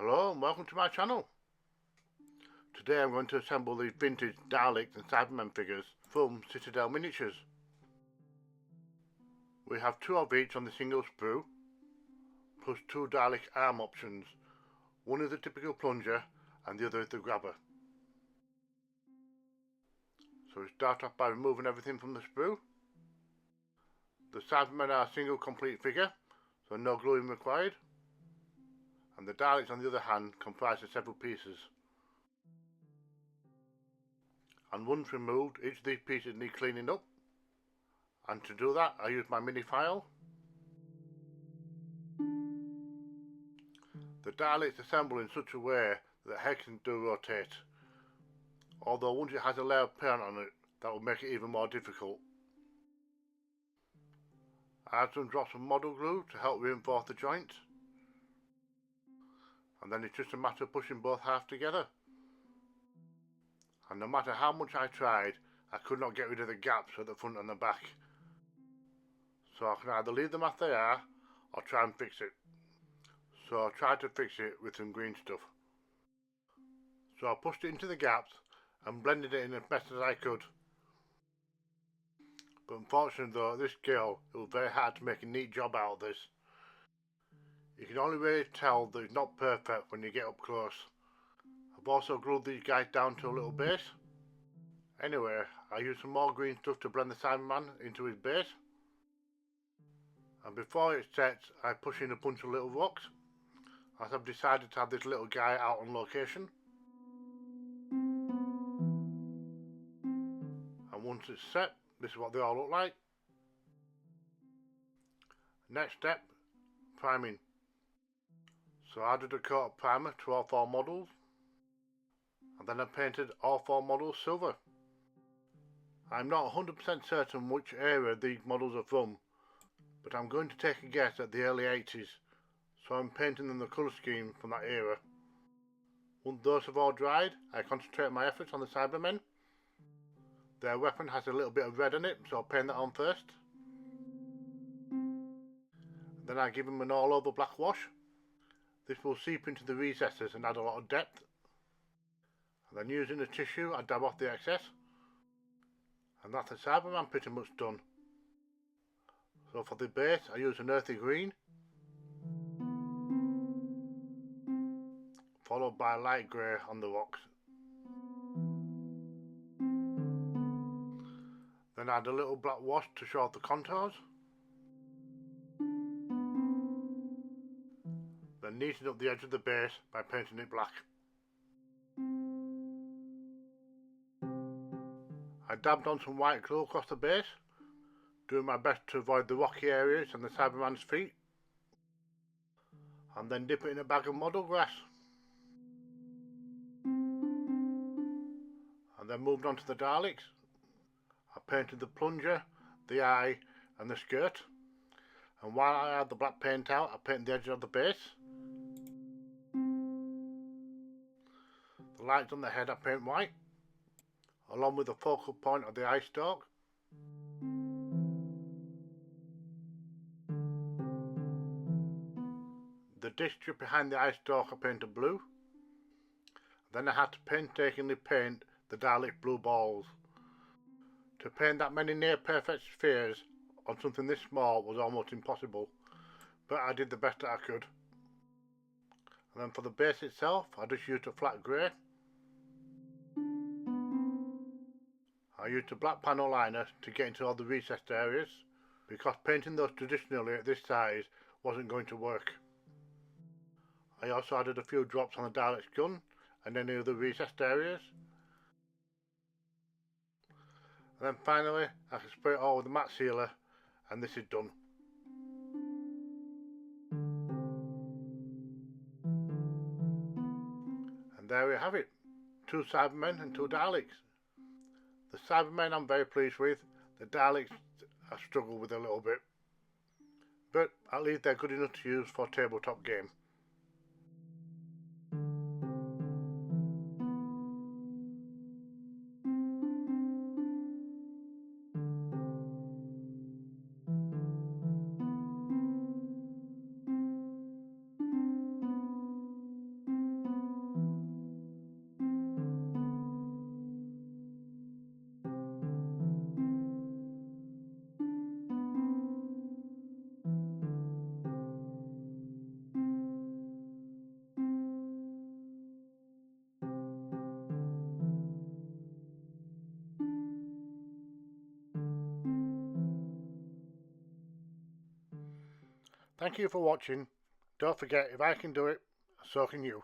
Hello and welcome to my channel. Today I'm going to assemble the vintage Daleks and Cybermen figures from Citadel miniatures. We have two of each on the single sprue, plus two Dalek arm options. One is the typical plunger and the other is the grabber. So we start off by removing everything from the sprue. The Cybermen are a single complete figure, so no gluing required. And the Daleks on the other hand comprise of several pieces. And once removed, each of these pieces need cleaning up, and to do that I use my mini file. The Daleks assemble in such a way that the head can rotate, although once it has a layer of paint on it that will make it even more difficult. I add some drops of model glue to help reinforce the joint, and then it's just a matter of pushing both halves together. And no matter how much I tried, I could not get rid of the gaps at the front and the back. So I can either leave them as they are, or try and fix it. So I tried to fix it with some green stuff. So I pushed it into the gaps and blended it in as best as I could. But unfortunately though, at this scale, it was very hard to make a neat job out of this. You can only really tell that it's not perfect when you get up close. I've also glued these guys down to a little base. Anyway, I used some more green stuff to blend the Cyberman into his base. And before it sets, I push in a bunch of little rocks, as I've decided to have this little guy out on location. And once it's set, this is what they all look like. Next step, priming. So I added a coat of primer to all four models, and then I painted all four models silver. I'm not 100% certain which era these models are from, but I'm going to take a guess at the early 80s, so I'm painting them the colour scheme from that era. Once those have all dried, I concentrate my efforts on the Cybermen. Their weapon has a little bit of red in it, so I'll paint that on first. Then I give them an all over black wash. This will seep into the recesses and add a lot of depth. And then using a tissue I dab off the excess. And that's the Cyberman pretty much done. So for the base I use an earthy green, followed by a light grey on the rocks. Then add a little black wash to show off the contours. Then neaten up the edge of the base by painting it black. I dabbed on some white glue across the base, doing my best to avoid the rocky areas and the Cyberman's feet, and then dip it in a bag of model grass. And then moved on to the Daleks. I painted the plunger, the eye and the skirt, and while I had the black paint out I painted the edge of the base. The lights on the head I paint white, along with the focal point of the eye stalk. The disc strip behind the eye stalk I painted blue. Then I had to painstakingly paint the Dalek blue balls. To paint that many near perfect spheres on something this small was almost impossible, but I did the best that I could. And then for the base itself I just used a flat grey. I used a black panel liner to get into all the recessed areas, because painting those traditionally at this size wasn't going to work. I also added a few drops on the Dalek's gun and any other recessed areas. And then finally I can spray it all with a matte sealer and this is done. And there we have it, two Cybermen and two Daleks. The Cybermen I'm very pleased with, the Daleks I struggle with a little bit, but at least they're good enough to use for a tabletop game. Thank you for watching. Don't forget, if I can do it, so can you.